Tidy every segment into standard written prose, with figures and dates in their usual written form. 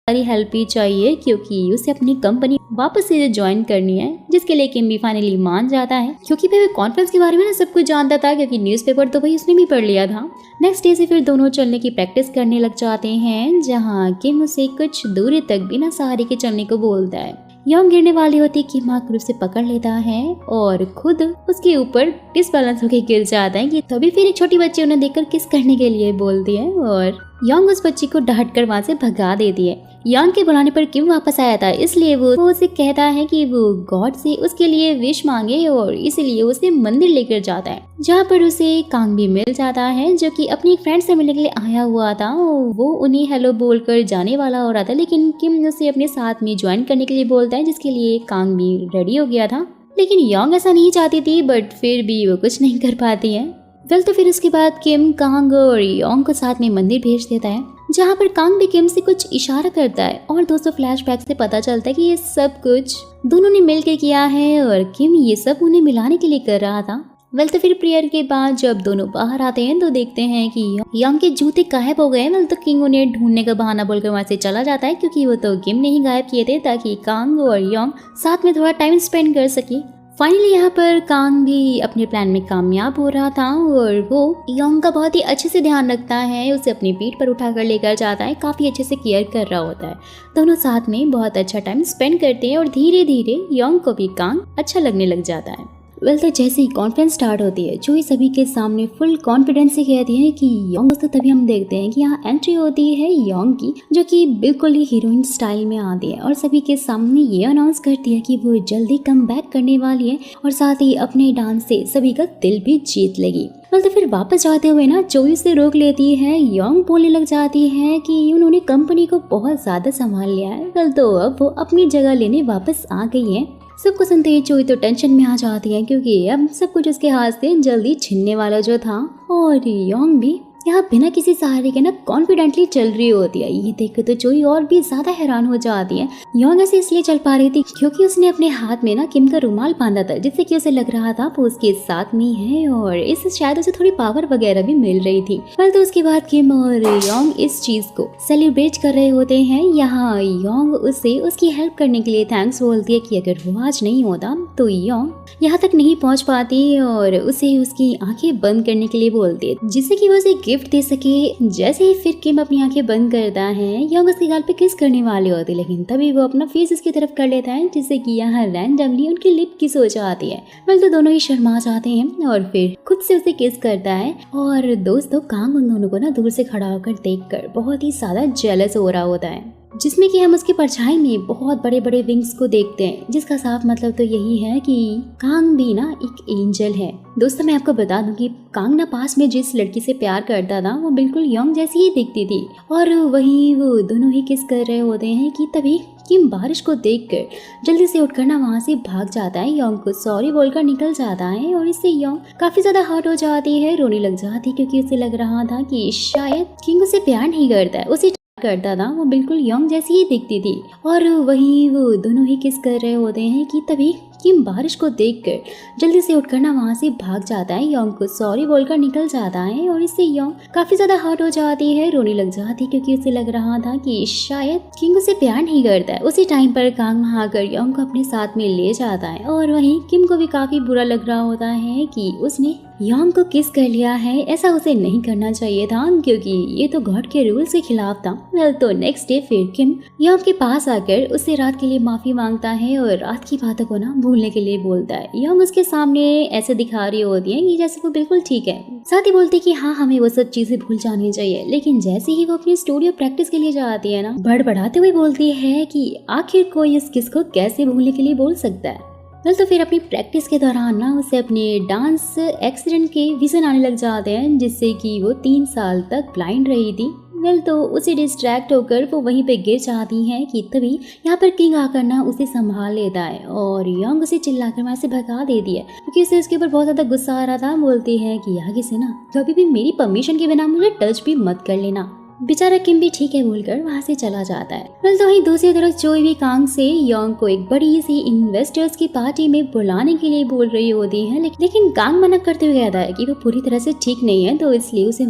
सारी हेल्प ही चाहिए क्योंकि उसे अपनी कंपनी वापस से ज्वाइन करनी है, जिसके लिए किम भी फाइनली मान जाता है क्योंकि भाई कॉन्फ्रेंस के बारे में ना सब कुछ जानता था क्योंकि न्यूज़पेपर तो भाई उसने भी पढ़ लिया था। नेक्स्ट डे से फिर दोनों चलने की प्रैक्टिस करने लग जाते हैं, जहाँ किम उसे कुछ दूरी तक बिना सहारे के चलने को बोलता है। योंग गिरने वाली होती किम आकर उसे पकड़ लेता है और खुद उसके ऊपर डिसबैलेंस होकर गिर जाता है कि तभी फिर एक छोटी बच्ची उन्हें देखकर किस करने के लिए बोलती है और योंग उस बच्ची को डांट कर वहां से भगा देती है। योंग के बुलाने पर किम वापस आया था, इसलिए वो उसे कहता है कि वो गॉड से उसके लिए विश मांगे और इसलिए उसे मंदिर लेकर जाता है, जहाँ पर उसे कांग भी मिल जाता है जो कि अपनी एक फ्रेंड से मिलने के लिए आया हुआ था। वो उन्हें हेलो बोलकर जाने वाला हो रहा था, लेकिन किम उसे अपने साथ में ज्वाइन करने के लिए बोलता है, जिसके लिए कांग भी रेडी हो गया था। लेकिन योंग ऐसा नहीं चाहती थी, बट फिर भी वो कुछ नहीं कर पाती है। वेल तो फिर उसके बाद किम कांग और योंग को साथ में मंदिर भेज देता है, जहाँ पर कांग भी किम से कुछ इशारा करता है और दोस्तों फ्लैशबैक से पता चलता है कि ये सब कुछ दोनों ने मिलकर किया है और किम ये सब उन्हें मिलाने के लिए कर रहा था। वेल तो फिर प्रेयर के बाद जब दोनों बाहर आते हैं तो देखते हैं कि योंग के जूते गायब हो गए। वेल तो किंग उन्हें ढूंढने का बहाना बोलकर वहां से चला जाता है क्योंकि वो तो किम ने ही गायब किए थे ताकि कांग और योंग साथ में थोड़ा टाइम स्पेंड कर सके। फाइनली यहाँ पर कांग भी अपने प्लान में कामयाब हो रहा था और वो योंग का बहुत ही अच्छे से ध्यान रखता है, उसे अपनी पीठ पर उठाकर लेकर जाता है, काफ़ी अच्छे से केयर कर रहा होता है। दोनों साथ में बहुत अच्छा टाइम स्पेंड करते हैं और धीरे धीरे योंग को भी कांग अच्छा लगने लग जाता है। वेल तो जैसे ही कॉन्फ्रेंस स्टार्ट होती है, जो सभी के सामने फुल कॉन्फिडेंस से कहती है कि योंग, तो तभी हम देखते हैं कि यहाँ एंट्री होती है योंग की, जो कि बिल्कुल ही हीरोइन स्टाइल में आती है और सभी के सामने ये अनाउंस करती है कि वो जल्दी कम बैक करने वाली है और साथ ही अपने डांस से सभी का दिल भी जीत लेगी। वेल तो फिर वापस जाते हुए ना चोई से रोक लेती है। योंग बोलने लग जाती है कि उन्होंने कंपनी को बहुत ज्यादा संभाल लिया है, वेल तो अब वो अपनी जगह लेने वापस आ गई है। सबको सुनते ही चोई तो टेंशन में आ जाती है क्योंकि अब सब कुछ उसके हाथ से जल्दी छिनने वाला जो था, और योंग भी यहाँ बिना किसी सहारे के ना कॉन्फिडेंटली चल रही होती है। ये देख तो चोई और भी ज्यादा हैरान हो जाती है। योंग ऐसे इसलिए चल पा रही थी क्योंकि उसने अपने हाथ में ना किम का रुमाल बांधा था, जिससे कि उसे लग रहा था वो उसके साथ में है और इससे शायद उसे थोड़ी पावर वगैरह भी मिल रही थी। पर तो उसके बाद किम और योंग इस चीज को सेलिब्रेट कर रहे होते हैं। यहाँ योंग उसे उसकी हेल्प करने के लिए थैंक्स बोलती है कि अगर वो आज नहीं होता तो योंग यहाँ तक नहीं पहुँच पाती और उसे उसकी आंखें बंद करने के लिए बोलती है, जिससे कि वो उसे गिफ्ट दे सके। जैसे ही फिर किम अपनी आंखें बंद करता है, योंग उसके गाल पे किस करने वाले होते, लेकिन तभी वो अपना फेस उसकी तरफ कर लेता है, जिससे कि यहाँ रैंडमली उनकी लिप किस हो जाती है। वेल तो दोनों ही शर्मा जाते हैं और फिर खुद से उसे किस करता है। और दोस्तों कांग उन दोनों को ना दूर से खड़ा होकर देखकर बहुत ही ज्यादा जेलस हो रहा होता है, जिसमें कि हम उसकी परछाई में बहुत बड़े बड़े विंग्स को देखते हैं, जिसका साफ मतलब तो यही है कि कांग भी ना एक एंजल है। दोस्तों मैं आपको बता दूं कि कांग ना पास में जिस लड़की से प्यार करता था वो बिल्कुल योंग जैसी ही दिखती थी, और वहीं वो दोनों ही किस कर रहे होते हैं कि तभी किम बारिश को देखकर जल्दी से उठकर ना वहाँ से भाग जाता है, योंग को सॉरी बोलकर निकल जाता है और इससे योंग काफी ज्यादा हर्ट हो जाती है, रोने लग जाती है क्योंकि उसे लग रहा था कि शायद किंग उसे प्यार नहीं करता है, उसे करता था, वो बिल्कुल योंग जैसी ही दिखती थी। और वहीं वो दोनों ही किस कर रहे होते हैं कि तभी किम बारिश को देखकर जल्दी से उठकर ना वहाँ से भाग जाता है, योंग को सॉरी बोलकर निकल जाता है और इससे योंग काफी ज्यादा हर्ट हो जाती है, रोने लग जाती है क्योंकि उसे लग रहा था कि शायद किंग उसे प्यार नहीं करता है। उसी टाइम पर कांग वहाँ आकर योंग को अपने साथ में ले जाता है और वहीं किम को भी काफी बुरा लग रहा होता है कि उसने योंग को किस कर लिया है, ऐसा उसे नहीं करना चाहिए था क्योंकि ये तो गॉड के रूल्स के खिलाफ था। वेल तो नेक्स्ट डे फिर किम योंग के पास आकर उससे रात के लिए माफी मांगता है और रात की बातों को ना भूलने के लिए बोलता है। योंग उसके सामने ऐसे दिखा रही होती है कि जैसे वो बिल्कुल ठीक है, साथ ही बोलती है कि हाँ हमें वो सब चीजें भूल जानी चाहिए, लेकिन जैसे ही वो अपनी स्टूडियो प्रैक्टिस के लिए जाती है ना, बड़बड़ाते हुए बोलती है कि आखिर कोई इस किस को कैसे भूलने के लिए बोल सकता है। वेल तो फिर अपनी प्रैक्टिस के दौरान ना उसे अपने डांस एक्सीडेंट के विजन आने लग जाते हैं, जिससे कि वो 3 साल तक ब्लाइंड रही थी। वेल तो उसे डिस्ट्रैक्ट होकर वो वहीं पे गिर जाती है कि तभी यहाँ पर किंग आकर ना उसे संभाल लेता है और योंग उसे चिल्लाकर वहाँ से भगा देती है क्योंकि उसे उसके ऊपर बहुत ज्यादा गुस्सा आ रहा था। बोलती है कि आगे से ना कभी भी मेरी परमिशन के बिना मुझे टच भी मत कर लेना। बेचारा किम भी ठीक है बोलकर वहाँ से चला जाता है। वेल तो वहीं दूसरी तरफ चोई भी कांग से योंग को एक बड़ी सी इन्वेस्टर्स की पार्टी में बुलाने के लिए बोल रही होती है, लेकिन कांग मना करते हुए कहता है कि वो पूरी तरह से ठीक नहीं है तो इसलिए उसे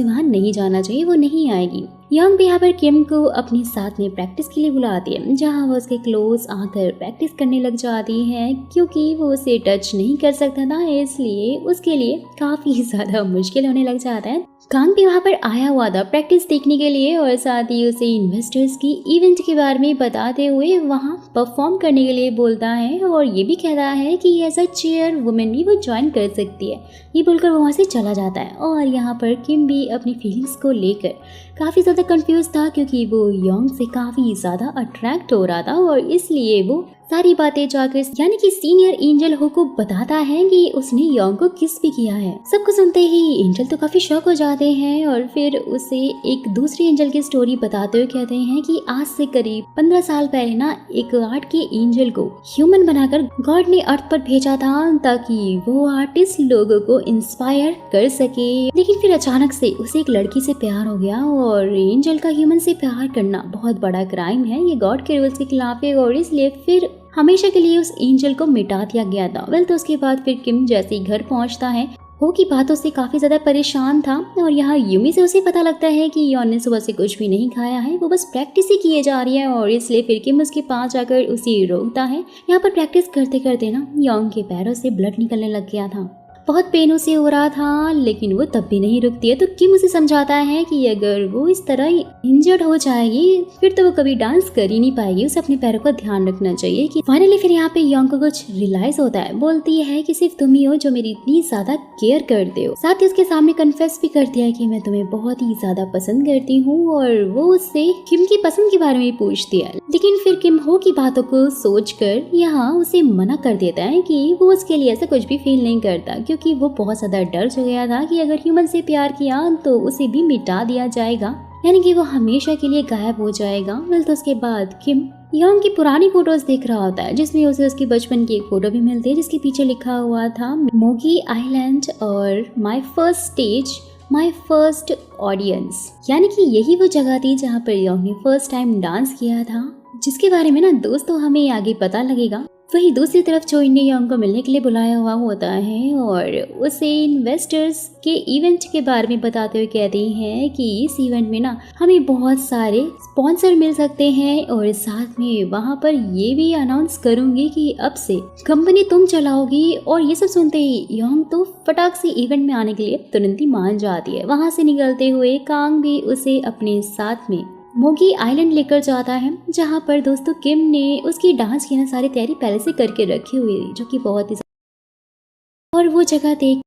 वहाँ नहीं जाना चाहिए, वो नहीं आएगी। यंग भी यहाँ पर किम को अपने साथ में प्रैक्टिस के लिए बुलाती है, जहाँ वो उसके क्लोज आकर प्रैक्टिस करने लग जाती है, क्योंकि वो उसे टच नहीं कर सकता था, इसलिए उसके लिए काफी ज्यादा मुश्किल होने लग जाता है। कांग भी वहाँ पर आया हुआ था प्रैक्टिस देखने के लिए और साथ ही उसे इन्वेस्टर्स की इवेंट के बारे में बताते हुए वहाँ परफॉर्म करने के लिए बोलता है और ये भी कहता है कि एज अ चेयर वुमेन भी वो ज्वाइन कर सकती है। ये बोलकर वो वहाँ से चला जाता है और यहाँ पर किम भी अपनी फीलिंग्स को लेकर काफ़ी ज़्यादा कंफ्यूज था, क्योंकि वो योंग से काफ़ी ज़्यादा अट्रैक्ट हो रहा था और इसलिए वो सारी बातें जाकर यानी कि सीनियर एंजल हो को बताता है कि उसने योंग को किस भी किया है। सबको सुनते ही एंजल तो काफी शॉक हो जाते हैं और फिर उसे एक दूसरे एंजल की स्टोरी बताते हुए कहते हैं कि आज से करीब 15 साल पहले ना एक आर्ट के एंजल को ह्यूमन बनाकर गॉड ने अर्थ पर भेजा था ताकि वो आर्टिस्ट लोगों को इंस्पायर कर सके। लेकिन फिर अचानक से उसे एक लड़की से प्यार हो गया और एंजल का ह्यूमन से प्यार करना बहुत बड़ा क्राइम है, ये गॉड के रूल्स के खिलाफ है और इसलिए फिर हमेशा के लिए उस एंजल को मिटा दिया गया था। तो उसके बाद फिर किम जैसे ही घर पहुंचता है, हो की बातों से काफी ज्यादा परेशान था और यहाँ यूमी से उसे पता लगता है कि योन ने सुबह से कुछ भी नहीं खाया है, वो बस प्रैक्टिस ही किए जा रही है और इसलिए फिर किम उसके पास जाकर उसे रोकता है। यहाँ पर प्रैक्टिस करते करते ना योन के पैरों से ब्लड निकलने लग गया था, बहुत पेन उसे हो रहा था, लेकिन वो तब भी नहीं रुकती है। तो किम उसे समझाता है कि अगर वो इस तरह इंजर्ड हो जाएगी फिर तो वो कभी डांस कर ही नहीं पाएगी, उसे अपने पैरों का ध्यान रखना चाहिए। कि फाइनली फिर यहाँ पे योंग को कुछ रियलाइज होता है, बोलती है कि सिर्फ तुम ही हो जो मेरी इतनी ज्यादा केयर करते हो। साथ ही उसके सामने कन्फेस भी करती है कि मैं तुम्हें बहुत ही ज्यादा पसंद करती हूँ और वो उससे किम की पसंद के बारे में पूछती है, लेकिन फिर किम हो की बातों को सोचकर यहाँ उसे मना कर देता है कि वो उसके लिए ऐसा कुछ भी फील नहीं करता, क्योंकि वो बहुत ज्यादा डर हो गया था कि अगर ह्यूमन से प्यार किया तो उसे भी मिटा दिया जाएगा, यानी कि वो हमेशा के लिए गायब हो जाएगा। तो उसके बाद किम योंग की पुरानी फोटोज देख रहा होता है, जिसमें उसे उसकी बचपन की एक फोटो भी मिलती है जिसके पीछे लिखा हुआ था मोगी आइलैंड और my first stage my first audience, यानी कि यही वो जगह थी जहाँ पर योंग ने फर्स्ट टाइम डांस किया था, जिसके बारे में ना दोस्तों हमें आगे पता लगेगा। वही दूसरी तरफ जो ने योंग को मिलने के लिए बुलाया हुआ होता है और उसे इन्वेस्टर्स के इवेंट के बारे में बताते हुए कहते हैं कि इस इवेंट में ना हमें बहुत सारे स्पॉन्सर मिल सकते हैं और साथ में वहाँ पर ये भी अनाउंस करूंगी कि अब से कंपनी तुम चलाओगी। और ये सब सुनते ही योंग तो फटाक से इवेंट में आने के लिए तुरंत ही मान जाती है। वहाँ से निकलते हुए कांग भी उसे अपने साथ में मोगी आइलैंड लेकर जाता है, जहाँ पर दोस्तों किम ने उसकी डांस की ना सारी तैयारी पहले से करके रखी हुई थी, जो कि बहुत ही और वो जगह देख